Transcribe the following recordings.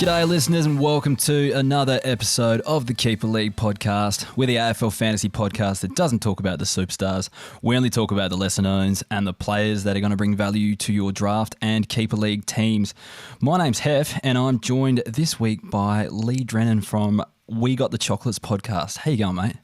G'day listeners and welcome to another episode of the Keeper League podcast. We're the AFL fantasy podcast that doesn't talk about the superstars. We only talk about the lesser knowns and the players that are going to bring value to your draft and Keeper League teams. My name's Heff and I'm joined this week by Leigh Drennan from We Got the Chocolates podcast. How you going, mate?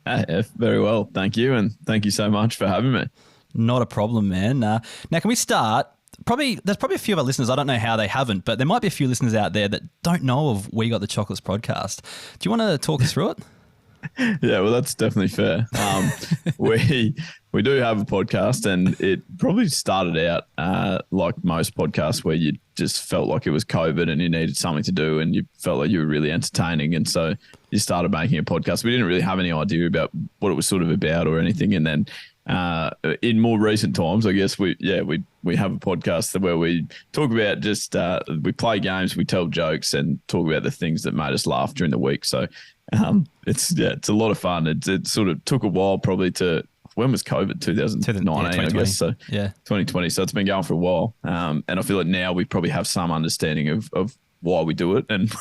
Hey, Heff, very well. Thank you, and thank you so much for having me. Not a problem, man. Now, can we start? There's probably a few of our listeners, I don't know how they haven't, but there might be a few listeners out there that don't know of We Got the Chocolates podcast. Do you want to talk us through it? Yeah, well, that's definitely fair. We do have a podcast, and it probably started out like most podcasts where you just felt like it was COVID and you needed something to do and you felt like you were really entertaining. And so you started making a podcast. We didn't really have any idea about what it was sort of about or anything. And then in more recent times, I guess we have a podcast where we talk about just we play games, we tell jokes, and talk about the things that made us laugh during the week. So it's a lot of fun. It sort of took a while probably to. When was COVID? 2019, I guess. So yeah, 2020. So it's been going for a while, and I feel like now we probably have some understanding of why we do it and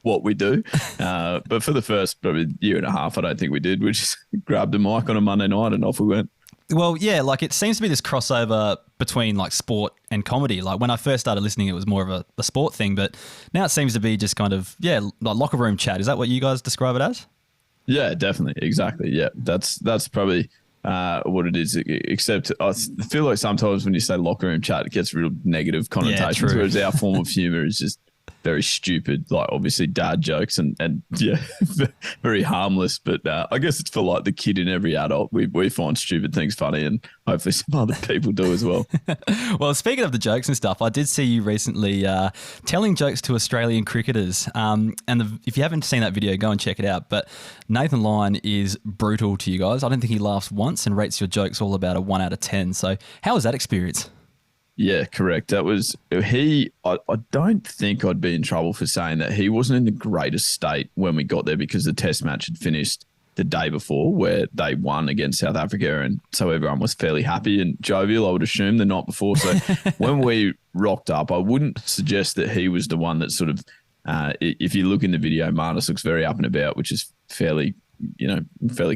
what we do. But for the first probably year and a half, I don't think we did. We just grabbed a mic on a Monday night and off we went. Well, yeah, like it seems to be this crossover between like sport and comedy. Like when I first started listening, it was more of a sport thing, but now it seems to be just kind of, like locker room chat. Is that what you guys describe it as? Yeah, definitely. Exactly. Yeah, that's probably what it is, except I feel like sometimes when you say locker room chat, it gets real negative connotations, whereas our form of humour is just very stupid, like obviously dad jokes and yeah, very harmless. But I guess it's for like the kid in every adult. We find stupid things funny and hopefully some other people do as well. Well, speaking of the jokes and stuff, I did see you recently telling jokes to Australian cricketers. If you haven't seen that video, go and check it out. But Nathan Lyon is brutal to you guys. I don't think he laughs once and rates your jokes all about a 1 out of 10. So how was that experience? Yeah, correct. That was he. I don't think I'd be in trouble for saying that he wasn't in the greatest state when we got there because the test match had finished the day before where they won against South Africa. And so everyone was fairly happy and jovial, I would assume, the night before. So when we rocked up, I wouldn't suggest that he was the one that sort of, if you look in the video, Marnus looks very up and about, which is fairly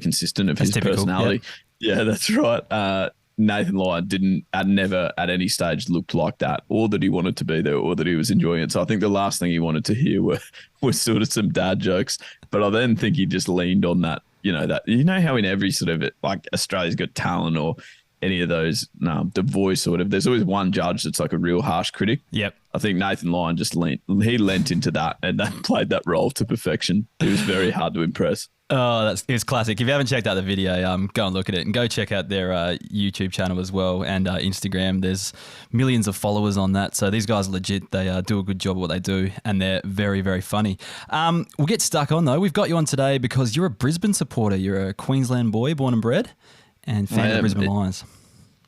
consistent of his typical personality. Yeah, that's right. Nathan Lyon never at any stage looked like that, or that he wanted to be there, or that he was enjoying it. So I think the last thing he wanted to hear was sort of some dad jokes. But I then think he just leaned on that, how in every sort of like Australia's Got Talent or any of those, The Voice or whatever, there's always one judge that's like a real harsh critic. Yep. I think Nathan Lyon just lent into that and that played that role to perfection. It was very hard to impress. Oh, it's classic. If you haven't checked out the video, go and look at it and go check out their YouTube channel as well and Instagram. There's millions of followers on that. So these guys are legit. They do a good job of what they do and they're very, very funny. We'll get stuck on though. We've got you on today because you're a Brisbane supporter. You're a Queensland boy, born and bred, and fan of the Brisbane Lions.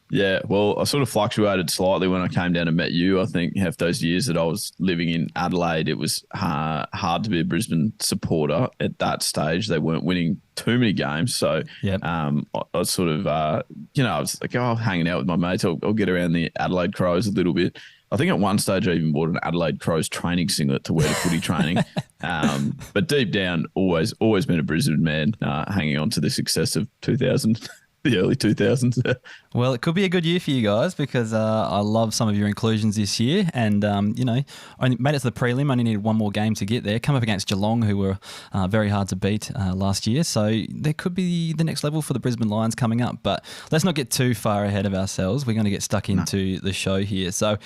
Yeah, well, I sort of fluctuated slightly when I came down and met you. I think half those years that I was living in Adelaide, it was hard to be a Brisbane supporter at that stage. They weren't winning too many games. So yep. I was sort of, I was like, hanging out with my mates. I'll get around the Adelaide Crows a little bit. I think at one stage I even bought an Adelaide Crows training singlet to wear to footy training. But deep down, always been a Brisbane man, hanging on to the success of 2000. The early 2000s. Well, it could be a good year for you guys because I love some of your inclusions this year and, only made it to the prelim, only needed one more game to get there. Come up against Geelong, who were very hard to beat last year. So there could be the next level for the Brisbane Lions coming up. But let's not get too far ahead of ourselves. We're going to get stuck into the show here. So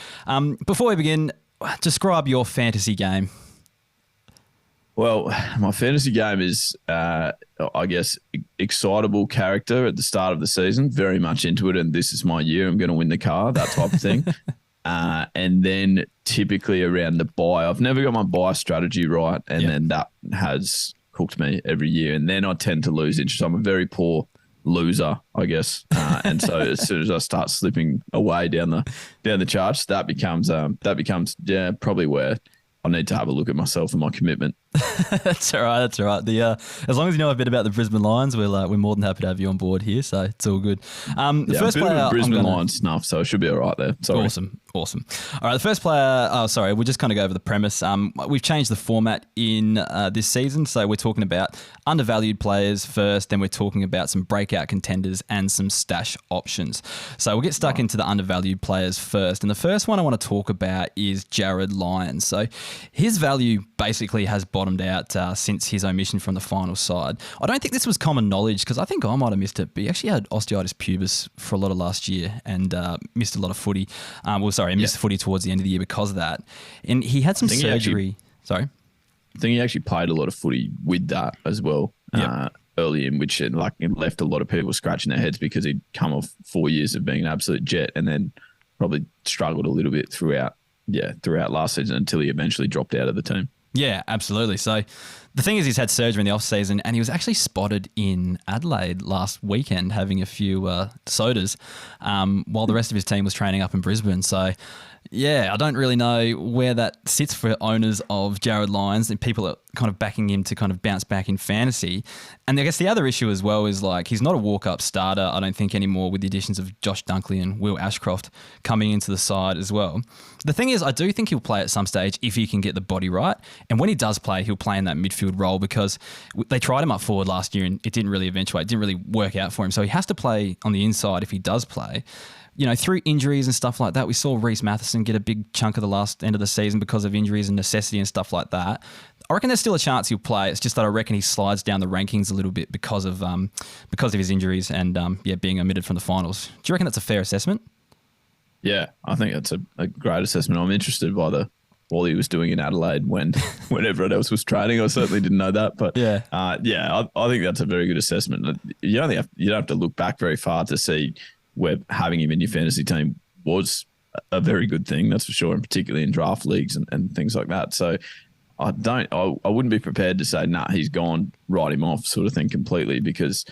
before we begin, describe your fantasy game. Well, my fantasy game is, I guess, excitable character at the start of the season, very much into it, and this is my year, I'm going to win the car, that type of thing. And then typically around the buy, I've never got my buy strategy right, and then that has cooked me every year, and then I tend to lose interest. I'm a very poor loser, I guess, and so as soon as I start slipping away down the charts, that becomes probably where I need to have a look at myself and my commitment. That's all right. As long as you know a bit about the Brisbane Lions, we're more than happy to have you on board here, so it's all good. The first player, a Brisbane Lions snuff, so it should be all right there. Sorry. Awesome. Awesome. All right, the first player, we'll just kind of go over the premise. We've changed the format in this season, so we're talking about undervalued players first, then we're talking about some breakout contenders and some stash options. So we'll get stuck into the undervalued players first, and the first one I want to talk about is Jarryd Lyons. So his value basically has bottomed out since his omission from the final side. I don't think this was common knowledge because I think I might have missed it, but he actually had osteitis pubis for a lot of last year and missed a lot of footy. Missed footy towards the end of the year because of that. And he had some surgery. I think he actually played a lot of footy with that as well early in, which it left a lot of people scratching their heads because he'd come off 4 years of being an absolute jet and then probably struggled a little bit throughout last season until he eventually dropped out of the team. Yeah, absolutely. So the thing is he's had surgery in the off-season and he was actually spotted in Adelaide last weekend having a few sodas while the rest of his team was training up in Brisbane. So, yeah, I don't really know where that sits for owners of Jarryd Lyons and people are kind of backing him to kind of bounce back in fantasy. And I guess the other issue as well is he's not a walk-up starter, I don't think, anymore with the additions of Josh Dunkley and Will Ashcroft coming into the side as well. The thing is, I do think he'll play at some stage if he can get the body right. And when he does play, he'll play in that midfield role because they tried him up forward last year and it didn't really eventuate. It didn't really work out for him. So he has to play on the inside if he does play. Through injuries and stuff like that, we saw Rhys Mathieson get a big chunk of the last end of the season because of injuries and necessity and stuff like that. I reckon there's still a chance he'll play. It's just that I reckon he slides down the rankings a little bit because of his injuries and being omitted from the finals. Do you reckon that's a fair assessment? Yeah, I think that's a great assessment. I'm interested by all he was doing in Adelaide when everyone else was training. I certainly didn't know that, but I think that's a very good assessment. You don't have to look back very far to see where having him in your fantasy team was a very good thing, that's for sure, and particularly in draft leagues and things like that. So I wouldn't be prepared to say, he's gone, write him off sort of thing completely because,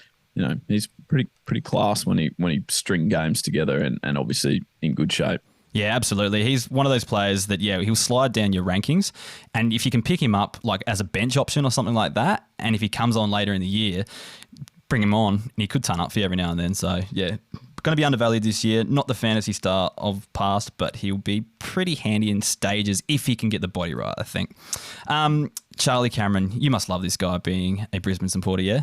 he's pretty class when he string games together and obviously in good shape. Yeah, absolutely. He's one of those players that, he'll slide down your rankings. And if you can pick him up as a bench option or something like that, and if he comes on later in the year, bring him on and he could turn up for you every now and then. So, yeah, going to be undervalued this year. Not the fantasy star of past, but he'll be pretty handy in stages if he can get the body right, I think. Charlie Cameron, you must love this guy being a Brisbane supporter, yeah?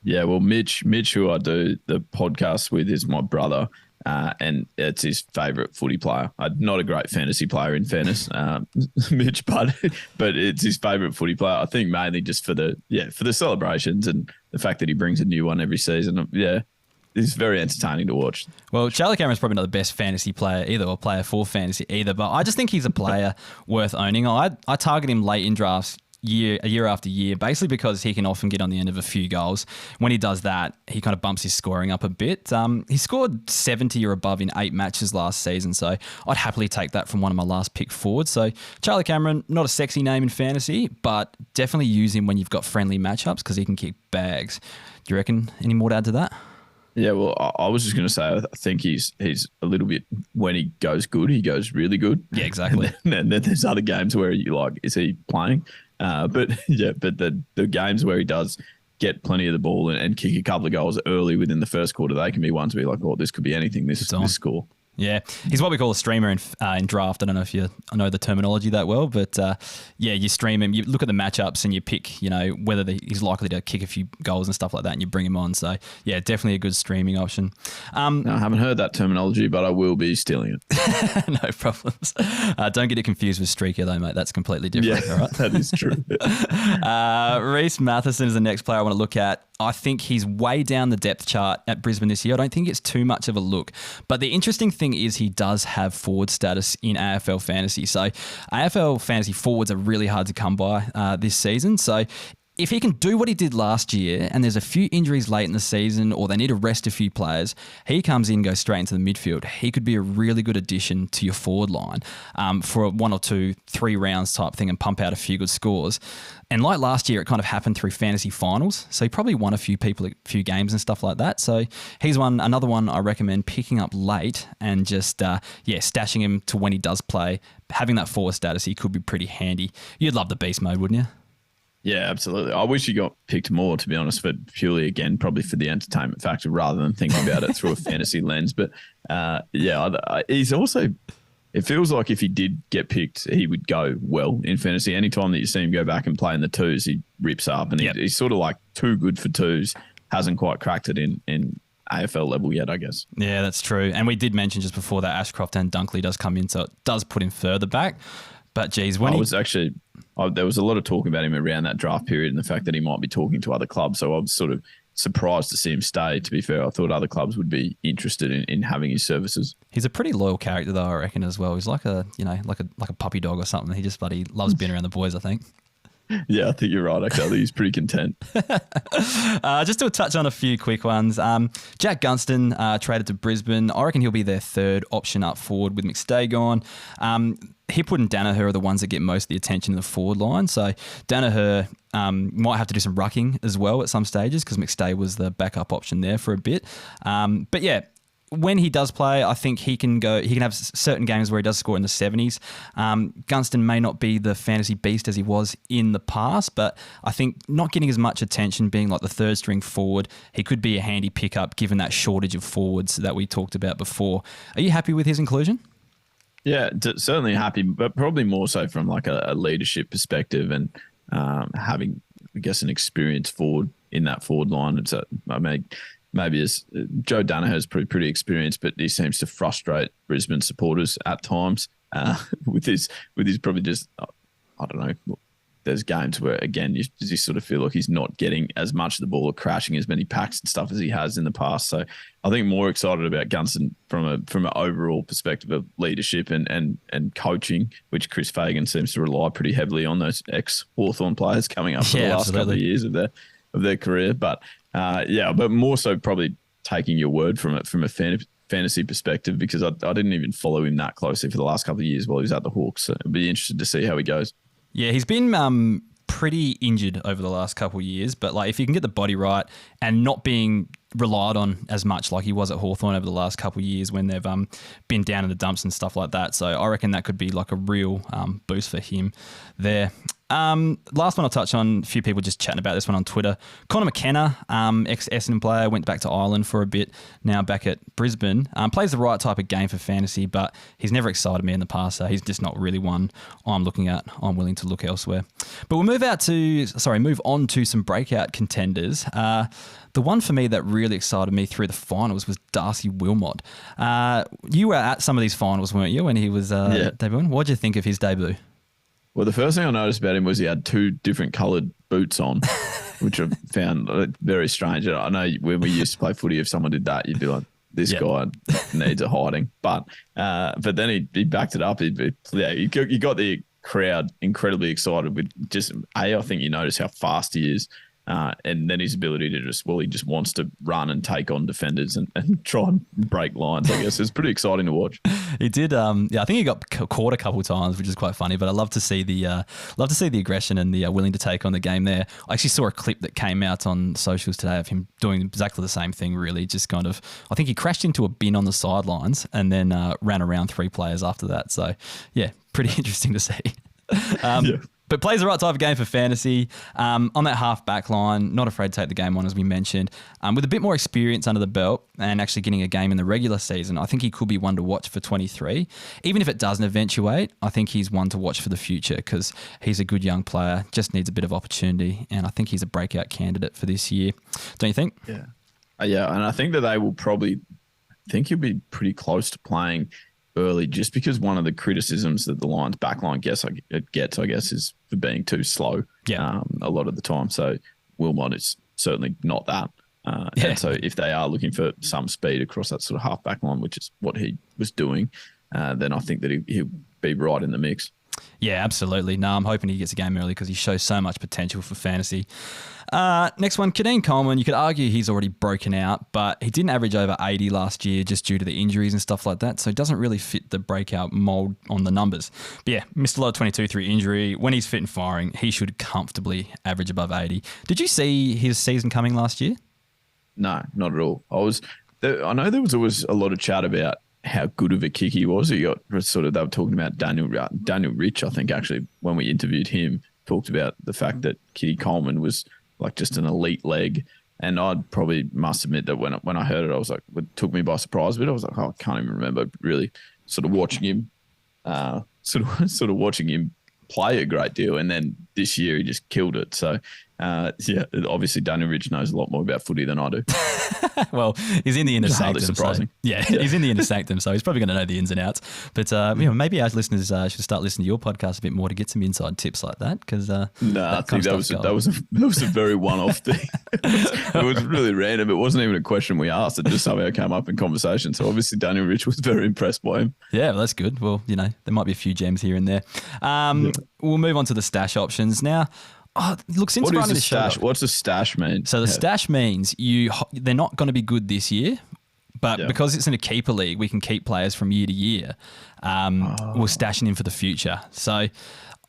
Yeah, well, Mitch, who I do the podcast with, is my brother. And it's his favourite footy player. Not a great fantasy player, in fairness, Mitch, but it's his favourite footy player. I think mainly just for the celebrations and the fact that he brings a new one every season. Yeah, it's very entertaining to watch. Well, Charlie Cameron's probably not the best fantasy player either, or player for fantasy either, but I just think he's a player worth owning. I target him late in drafts. Year after year, basically because he can often get on the end of a few goals. When he does that, he kind of bumps his scoring up a bit. He scored 70 or above in 8 matches last season, so I'd happily take that from one of my last pick forwards. So Charlie Cameron, not a sexy name in fantasy, but definitely use him when you've got friendly matchups because he can kick bags. Do you reckon any more to add to that? Yeah, well, I was just going to say, I think he's a little bit, when he goes good, he goes really good. Yeah, exactly. And then there's other games where you is he playing? But the games where he does get plenty of the ball and kick a couple of goals early within the first quarter, they can be ones to be this could be anything, this score. Yeah, he's what we call a streamer in draft. I don't know if you know the terminology that well, but you stream him. You look at the matchups and you pick, whether he's likely to kick a few goals and stuff like that, and you bring him on. So yeah, definitely a good streaming option. No, I haven't heard that terminology, but I will be stealing it. No problems. Don't get it confused with streaker though, mate. That's completely different. Yeah, all right? That is true. Rhys Mathieson is the next player I want to look at. I think he's way down the depth chart at Brisbane this year. I don't think it's too much of a look. But the interesting thing is he does have forward status in AFL fantasy. So AFL fantasy forwards are really hard to come by this season. So if he can do what he did last year and there's a few injuries late in the season or they need to rest a few players, he comes in, goes straight into the midfield. He could be a really good addition to your forward line for a 1 or 2, 3 rounds type thing and pump out a few good scores. And like last year, it kind of happened through fantasy finals. So he probably won a few games and stuff like that. So he's another one I recommend picking up late and just, stashing him to when he does play. Having that forward status, he could be pretty handy. You'd love the beast mode, wouldn't you? Yeah, absolutely. I wish he got picked more, to be honest, but purely, again, probably for the entertainment factor rather than thinking about it through a fantasy lens. But, he's also it feels like if he did get picked, he would go well in fantasy. Anytime that you see him go back and play in the twos, he rips up, and he's sort of like too good for twos. Hasn't quite cracked it in AFL level yet, I guess. Yeah, that's true. And we did mention just before that Ashcroft and Dunkley does come in, so it does put him further back. But geez, when there was a lot of talk about him around that draft period and the fact that he might be talking to other clubs. So I was sort of surprised to see him stay. To be fair, I thought other clubs would be interested in having his services. He's a pretty loyal character, though, I reckon, as well. He's like a puppy dog or something. He just bloody loves being around the boys, I think. Yeah, I think you're right. Actually, I think he's pretty content. Just to touch on a few quick ones. Jack Gunston traded to Brisbane. I reckon he'll be their third option up forward with McStay gone. Hipwood and Danaher are the ones that get most of the attention in the forward line. So Danaher might have to do some rucking as well at some stages because McStay was the backup option there for a bit. But yeah, when he does play, I think he can have certain games where he does score in the 70s. Gunston may not be the fantasy beast as he was in the past, but I think not getting as much attention, being like the third string forward, he could be a handy pickup given that shortage of forwards that we talked about before. Are you happy with his inclusion? Yeah, certainly happy, but probably more so from like a leadership perspective and having, I guess, an experienced forward in that forward line. It's maybe as Joe Danaher is pretty experienced, but he seems to frustrate Brisbane supporters at times with his probably just, I don't know. There's games where, again, you sort of feel like he's not getting as much of the ball or crashing as many packs and stuff as he has in the past. So I think more excited about Gunston from an overall perspective of leadership and coaching, which Chris Fagan seems to rely pretty heavily on those ex-Hawthorn players coming up for the last couple of years of their career. But but more so probably taking your word from a fantasy perspective, because I didn't even follow him that closely for the last couple of years while he was at the Hawks. So I'd be interested to see how he goes. Yeah, he's been pretty injured over the last couple of years, but like if you can get the body right and not being relied on as much like he was at Hawthorn over the last couple of years when they've been down in the dumps and stuff like that. So I reckon that could be like a real boost for him there. Last one I'll touch on, a few people just chatting about this one on Twitter. Connor McKenna, ex-Essendon player, went back to Ireland for a bit, now back at Brisbane. Plays the right type of game for fantasy, but he's never excited me in the past, so he's just not really one I'm looking at. I'm willing to look elsewhere. But we'll move on to some breakout contenders. The one for me that really excited me through the finals was Darcy Wilmot. You were at some of these finals, weren't you, when he was debuting? What did you think of his debut? Well, the first thing I noticed about him was he had two different coloured boots on, which I found very strange. I know when we used to play footy, if someone did that, you'd be like, this guy needs a hiding. But then he backed it up. He got the crowd incredibly excited with just, I think you notice how fast he is. And then his ability to he just wants to run and take on defenders and try and break lines, I guess. It's pretty exciting to watch. He did, I think he got caught a couple of times, which is quite funny, but I love to see the aggression and the willing to take on the game there. I actually saw a clip that came out on socials today of him doing exactly the same thing, really, just kind of, I think he crashed into a bin on the sidelines and then ran around three players after that. So, yeah, pretty interesting to see. But plays the right type of game for fantasy. On that half back line, not afraid to take the game on, as we mentioned. With a bit more experience under the belt and actually getting a game in the regular season, I think he could be one to watch for 23. Even if it doesn't eventuate, I think he's one to watch for the future because he's a good young player, just needs a bit of opportunity, and I think he's a breakout candidate for this year. Don't you think? Yeah. And I think that they will probably think he'll be pretty close to playing early, just because one of the criticisms that the Lions backline gets, is for being too slow a lot of the time. So Wilmot is certainly not that. And so if they are looking for some speed across that sort of half back line, which is what he was doing, then I think that he'll be right in the mix. Yeah, absolutely. No, I'm hoping he gets a game early because he shows so much potential for fantasy. Next one, Keidean Coleman. You could argue he's already broken out, but he didn't average over 80 last year just due to the injuries and stuff like that, so he doesn't really fit the breakout mould on the numbers. But yeah, missed a lot of 22 through injury. When he's fit and firing, he should comfortably average above 80. Did you see his season coming last year? No, not at all. I know there was always a lot of chat about how good of a kick he was. They were talking about Daniel Rich, I think, actually, when we interviewed him, talked about the fact that Keidean Coleman was like just an elite leg. And I probably must admit that when I heard it, I was like, it took me by surprise, but I was like, I can't even remember really sort of watching him sort of watching him play a great deal, and then this year he just killed it. So obviously Daniel Rich knows a lot more about footy than I do. Well, he's in the inner sanctum. Surprising. So, yeah, he's in the inner sanctum, so he's probably going to know the ins and outs. But maybe our listeners should start listening to your podcast a bit more to get some inside tips like that. Because I think that was a very one-off thing. It was really random. It wasn't even a question we asked. It just somehow came up in conversation. So obviously Daniel Rich was very impressed by him. Yeah, well, that's good. Well, there might be a few gems here and there. We'll move on to the stash options now. Look, since running the stash, what's the stash mean? So the stash means they're not going to be good this year, but because it's in a keeper league, we can keep players from year to year. We're stashing in for the future. So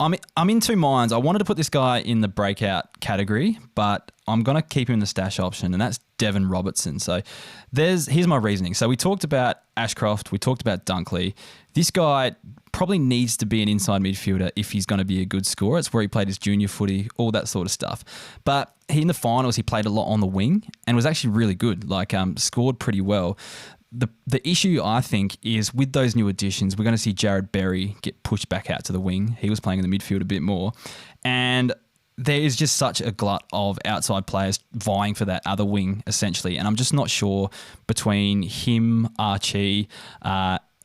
I'm in two minds. I wanted to put this guy in the breakout category, but I'm going to keep him in the stash option, and that's Deven Robertson. So here's my reasoning. So we talked about Ashcroft, we talked about Dunkley. This guy probably needs to be an inside midfielder if he's going to be a good scorer. It's where he played his junior footy, all that sort of stuff. But in the finals, he played a lot on the wing and was actually really good, scored pretty well. The issue, I think, is with those new additions, we're going to see Jarryd Berry get pushed back out to the wing. He was playing in the midfield a bit more. And there is just such a glut of outside players vying for that other wing, essentially. And I'm just not sure between him, Archie,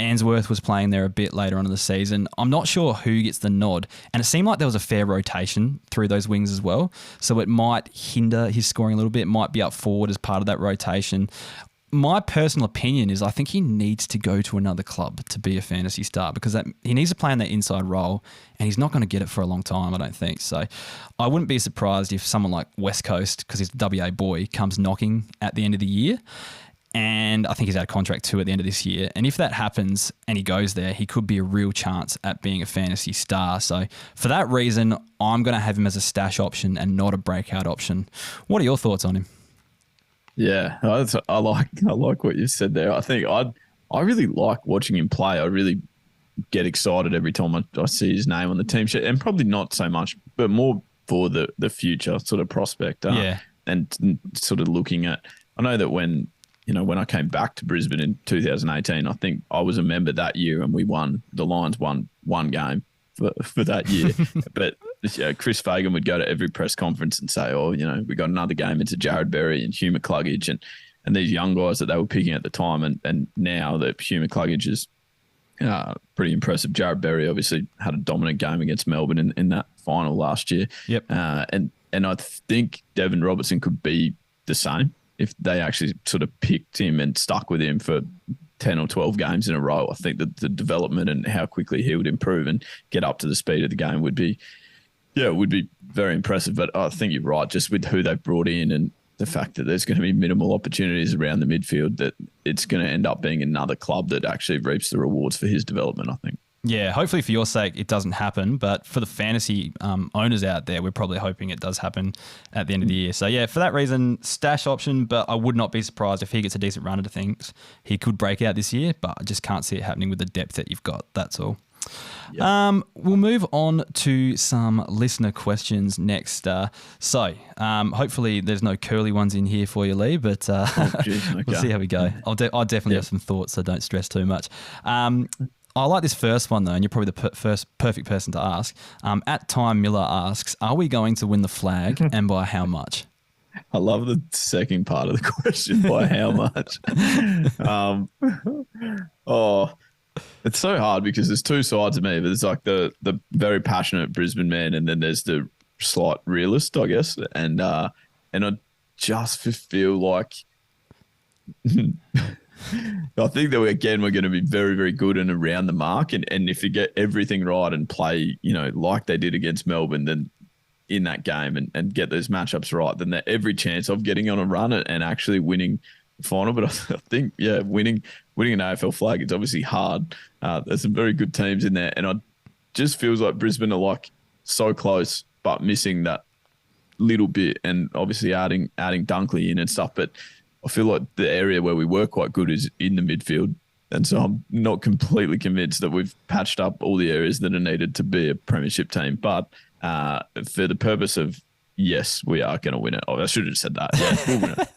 Answorth was playing there a bit later on in the season. I'm not sure who gets the nod. And it seemed like there was a fair rotation through those wings as well. So it might hinder his scoring a little bit, might be up forward as part of that rotation. My personal opinion is I think he needs to go to another club to be a fantasy star because he needs to play in that inside role and he's not going to get it for a long time, I don't think. So I wouldn't be surprised if someone like West Coast, because he's a WA boy, comes knocking at the end of the year. And I think he's out of contract too at the end of this year. And if that happens and he goes there, he could be a real chance at being a fantasy star. So for that reason, I'm going to have him as a stash option and not a breakout option. What are your thoughts on him? Yeah, I like what you said there. I think I really like watching him play. I really get excited every time I see his name on the team sheet, and probably not so much, but more for the future sort of prospect. And sort of looking at. I know that when I came back to Brisbane in 2018, I think I was a member that year, and the Lions won one game for that year. But Chris Fagan would go to every press conference and say, we got another game into Jarryd Berry and Hugh McCluggage and these young guys that they were picking at the time. And now that Hugh McCluggage is pretty impressive. Jarryd Berry obviously had a dominant game against Melbourne in that final last year. Yep. And I think Deven Robertson could be the same if they actually sort of picked him and stuck with him for 10 or 12 games in a row. I think that the development and how quickly he would improve and get up to the speed of the game would be very impressive. But I think you're right, just with who they've brought in and the fact that there's going to be minimal opportunities around the midfield, that it's going to end up being another club that actually reaps the rewards for his development, I think. Yeah, hopefully for your sake it doesn't happen, but for the fantasy owners out there, we're probably hoping it does happen at the end of the year. So yeah, for that reason, stash option, but I would not be surprised if he gets a decent run into things. He could break out this year, but I just can't see it happening with the depth that you've got. That's all. Yep. We'll move on to some listener questions next. Hopefully there's no curly ones in here for you, Leigh, but okay. We'll see how we go. I'll definitely have some thoughts, so don't stress too much. I like this first one, though, and you're probably the first perfect person to ask. At Time Miller asks, are we going to win the flag and by how much? I love the second part of the question, by how much? It's so hard because there's two sides of me. But there's like the very passionate Brisbane man, and then there's the slight realist, I guess. And I just feel like I think that we're going to be very, very good and around the mark. And if you get everything right and play, like they did against Melbourne, then in that game and get those matchups right, then every chance of getting on a run and actually winning the final. But I think, winning an AFL flag is obviously hard. There's some very good teams in there. And it just feels like Brisbane are like so close, but missing that little bit, and obviously adding Dunkley in and stuff. But I feel like the area where we were quite good is in the midfield. And so I'm not completely convinced that we've patched up all the areas that are needed to be a premiership team. But for the purpose of, yes, we are going to win it. I should have said that. Yeah, we'll win it.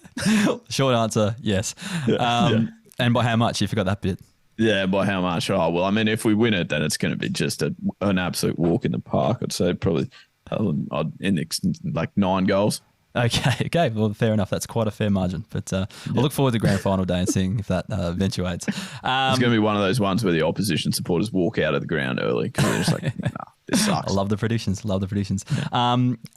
Short answer, yes. And by how much? You forgot that bit. Yeah, by how much? Oh, well, I mean, if we win it, then it's going to be just an absolute walk in the park. I'd say probably like 9 goals. Okay. Well, fair enough. That's quite a fair margin. But I'll look forward to grand final day and seeing if that eventuates. It's going to be one of those ones where the opposition supporters walk out of the ground early because they're just like, nah, this sucks. I love the predictions.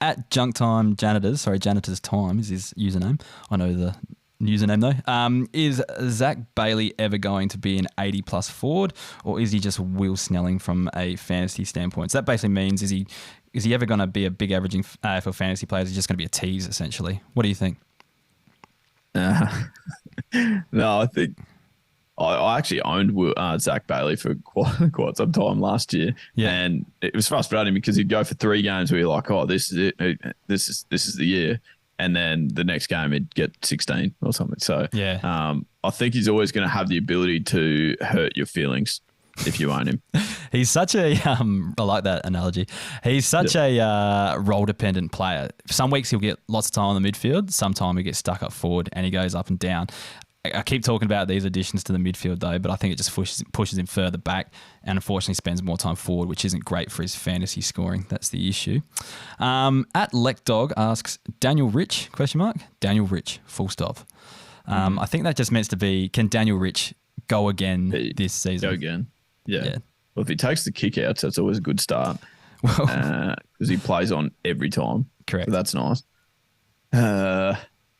At Junk Time Janitors Time is his username. I know the username though. Is Zach Bailey ever going to be an 80-plus forward, or is he just Will Snelling from a fantasy standpoint? So that basically means is he ever going to be a big averaging AFL fantasy player? Is he just going to be a tease essentially? What do you think? No, I think I actually owned Zach Bailey for quite some time last year, and it was frustrating because he'd go for 3 games where you're like, oh, this is it, this is the year. And then the next game he'd get 16 or something. So I think he's always going to have the ability to hurt your feelings if you own him. He's such a, I like that analogy. He's such a role-dependent player. Some weeks he'll get lots of time on the midfield. Sometime he gets stuck up forward and he goes up and down. I keep talking about these additions to the midfield though, but I think it just pushes him further back and unfortunately spends more time forward, which isn't great for his fantasy scoring. That's the issue. At Leckdog asks, Daniel Rich, ? Daniel Rich, full stop. I think that just meant to be, can Daniel Rich go again this season? Go again. Yeah. Well, if he takes the kick-outs, that's always a good start because he plays on every time. Correct. So that's nice.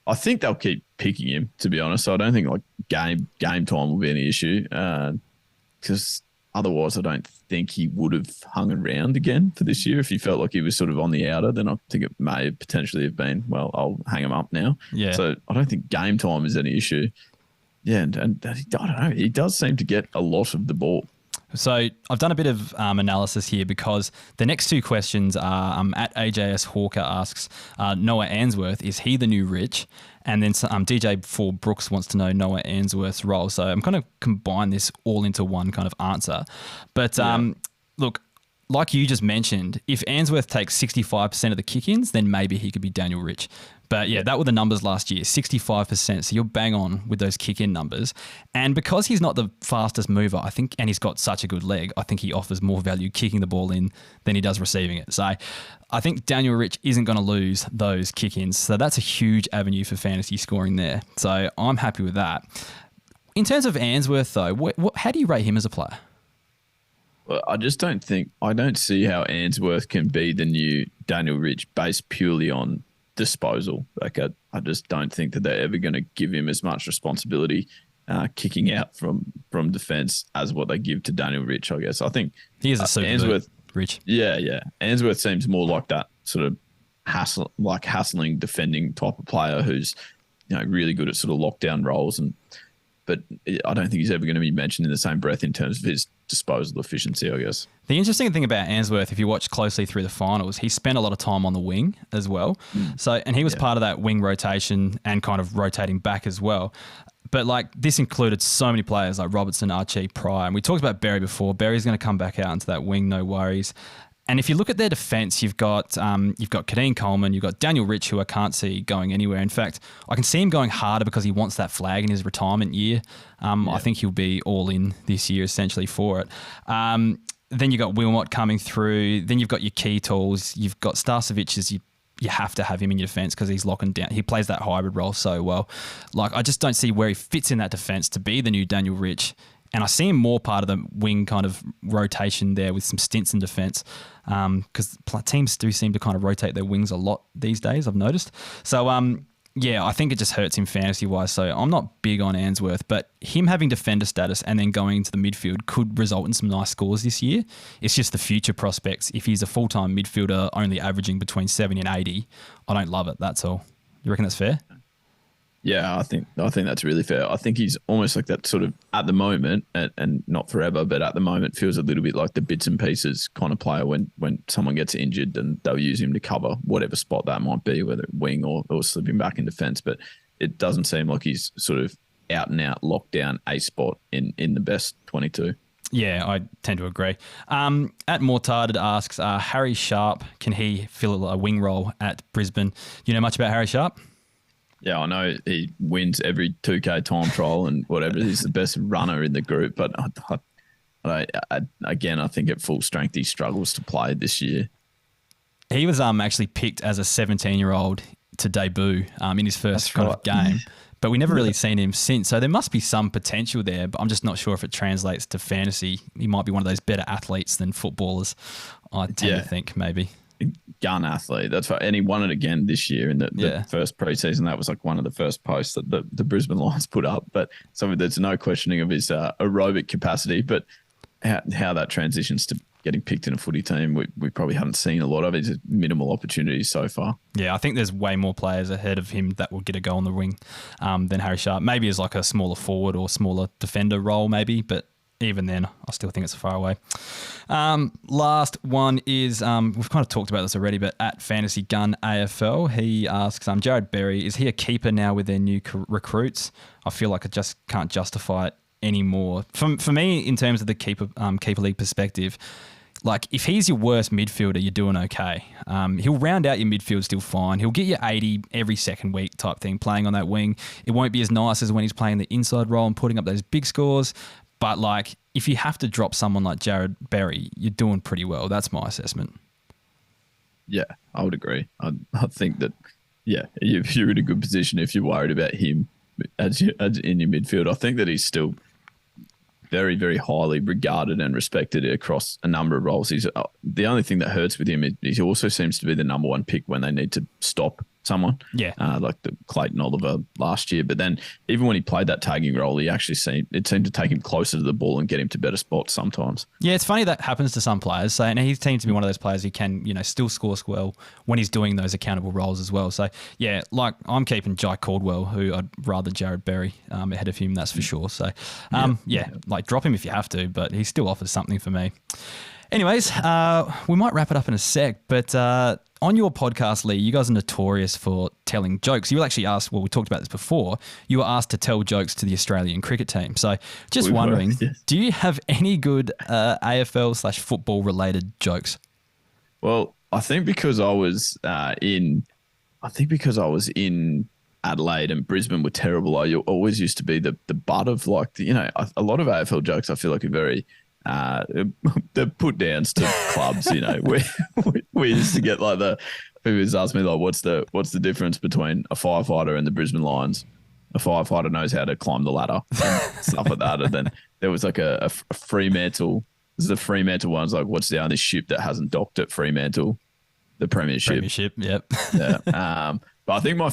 I think they'll keep picking him, to be honest. So I don't think like game time will be any issue because otherwise I don't think he would have hung around again for this year. If he felt like he was sort of on the outer, then I think it may potentially have been, well, I'll hang him up now. Yeah. So I don't think game time is any issue. Yeah, and I don't know. He does seem to get a lot of the ball. So I've done a bit of analysis here because the next 2 questions are at AJS Hawker asks, Noah Answorth, is he the new Rich? And then DJ4 Brooks wants to know Noah Answorth's role. So I'm going to combine this all into one kind of answer. But look, like you just mentioned, if Answorth takes 65% of the kick-ins, then maybe he could be Daniel Rich. But that were the numbers last year, 65%. So you're bang on with those kick-in numbers. And because he's not the fastest mover, I think, and he's got such a good leg, I think he offers more value kicking the ball in than he does receiving it. So I think Daniel Rich isn't going to lose those kick-ins. So that's a huge avenue for fantasy scoring there. So I'm happy with that. In terms of Answorth, though, how do you rate him as a player? Well, I don't see how Answorth can be the new Daniel Rich based purely on disposal. Like I just don't think that they're ever going to give him as much responsibility kicking out from defence as what they give to Daniel Rich, I guess. I think he is a super Answorth, Rich. Yeah. Answorth seems more like that sort of hassling defending type of player who's really good at sort of lockdown roles but I don't think he's ever going to be mentioned in the same breath in terms of his disposal efficiency, I guess. The interesting thing about Answorth, if you watch closely through the finals, he spent a lot of time on the wing as well. And he was part of that wing rotation and kind of rotating back as well. But this included so many players like Robertson, Archie, Pryor. And we talked about Berry before. Berry's going to come back out into that wing, no worries. And if you look at their defence, you've got Keidean Coleman, you've got Daniel Rich, who I can't see going anywhere. In fact, I can see him going harder because he wants that flag in his retirement year. I think he'll be all in this year essentially for it. Then you've got Wilmot coming through. Then you've got your key tools. You've got Starcevic you have to have him in your defence because he's locking down. He plays that hybrid role so well. I just don't see where he fits in that defence to be the new Daniel Rich. And I see him more part of the wing kind of rotation there with some stints in defence because teams do seem to kind of rotate their wings a lot these days, I've noticed. So, I think it just hurts him fantasy-wise. So I'm not big on Answorth, but him having defender status and then going into the midfield could result in some nice scores this year. It's just the future prospects. If he's a full-time midfielder only averaging between 70 and 80, I don't love it, that's all. You reckon that's fair? Yeah, I think that's really fair. I think he's almost like that sort of at the moment, and not forever, but at the moment feels a little bit like the bits and pieces kind of player when someone gets injured and they'll use him to cover whatever spot that might be, whether wing or slipping back in defence. But it doesn't seem like he's sort of out and out locked down a spot in the best 22. Yeah, I tend to agree. At Mortarded asks, Harry Sharp, can he fill a wing role at Brisbane? Do you know much about Harry Sharp? Yeah, I know he wins every 2K time trial and whatever. He's the best runner in the group, but I think at full strength he struggles to play this year. He was actually picked as a 17-year-old to debut in his first of game, but we never really seen him since. So there must be some potential there, but I'm just not sure if it translates to fantasy. He might be one of those better athletes than footballers, I tend to think, maybe. Gun athlete. That's right. And he won it again this year in the first preseason. That was like one of the first posts that the Brisbane Lions put up. But there's no questioning of his aerobic capacity. But how that transitions to getting picked in a footy team, we probably haven't seen a lot of it. It's minimal opportunities so far. Yeah, I think there's way more players ahead of him that will get a go on the wing than Harry Sharp. Maybe as like a smaller forward or smaller defender role maybe, but even then, I still think it's far away. Last one is, we've kind of talked about this already, but at Fantasy Gun AFL, he asks, Jarryd Berry, is he a keeper now with their new recruits? I feel like I just can't justify it anymore. For me, in terms of the keeper league perspective, like if he's your worst midfielder, you're doing okay. He'll round out your midfield still fine. He'll get you 80 every second week type thing, playing on that wing. It won't be as nice as when he's playing the inside role and putting up those big scores. But like, if you have to drop someone like Jarryd Berry, you're doing pretty well. That's my assessment. Yeah, I would agree. I think that, you're in a good position if you're worried about him as in your midfield. I think that he's still very, very highly regarded and respected across a number of roles. He's the only thing that hurts with him is he also seems to be the number one pick when they need to stop someone. Yeah. Like the Clayton Oliver last year. But then even when he played that tagging role, he actually seemed to take him closer to the ball and get him to better spots sometimes. Yeah, it's funny that happens to some players. So and he seems to be one of those players who can, still score well when he's doing those accountable roles as well. So yeah, like I'm keeping Jai Caldwell, who I'd rather Jarryd Berry ahead of him, that's for sure. So like drop him if you have to, but he still offers something for me. Anyways, we might wrap it up in a sec, but on your podcast, Leigh, you guys are notorious for telling jokes. You were actually asked, we talked about this before, you were asked to tell jokes to the Australian cricket team. So just wondering, do you have any good AFL/football related jokes? Well, I think because I was in Adelaide and Brisbane were terrible, I always used to be the butt of a lot of AFL jokes I feel like are very... the put downs to clubs, we used to get like people used to ask me like, what's the difference between a firefighter and the Brisbane Lions? A firefighter knows how to climb the ladder and stuff like that. And then there was like a Fremantle. This is the Fremantle one's like, what's down this ship that hasn't docked at Fremantle? The Premiership. Yep. Yeah. But I think my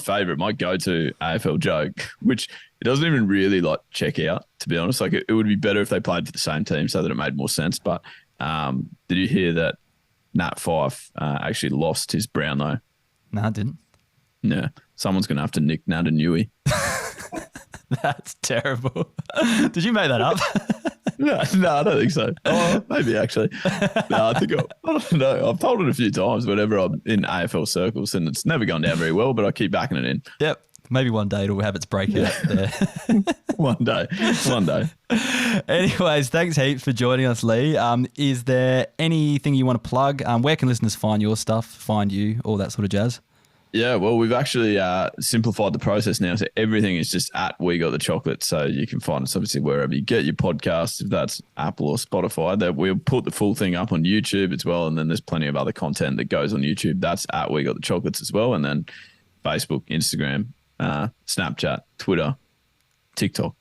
go-to AFL joke, which it doesn't even really like check out, to be honest. Like it would be better if they played for the same team so that it made more sense. But did you hear that Nat Fyfe actually lost his Brownlow? No, I didn't. Yeah. Someone's going to have to nick Natanui. That's terrible. Did you make that up? No, I don't think so. Oh, maybe actually. No, I don't know. I've told it a few times whenever I'm in AFL circles, and it's never gone down very well, but I keep backing it in. Yep. Maybe one day it'll have its breakout there. One day. Anyways, thanks heaps for joining us, Leigh. Is there anything you want to plug? Where can listeners find your stuff, find you, all that sort of jazz? Yeah, well, we've actually simplified the process now. So everything is just at We Got the Chocolate. So you can find us obviously wherever you get your podcasts, if that's Apple or Spotify. That we'll put the full thing up on YouTube as well. And then there's plenty of other content that goes on YouTube. That's at We Got the Chocolates as well. And then Facebook, Instagram, Snapchat, Twitter, TikTok.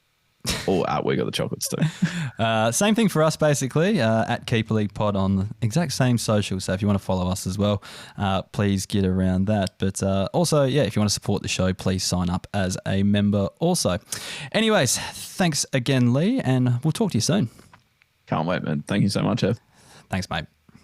All at We Got the Chocolates too. Same thing for us basically, at Keeper League Pod on the exact same social. So if you want to follow us as well, please get around that. But also, if you want to support the show, please sign up as a member also. Anyways, thanks again, Leigh, and we'll talk to you soon. Can't wait, man. Thank you so much, Heff. Thanks, mate.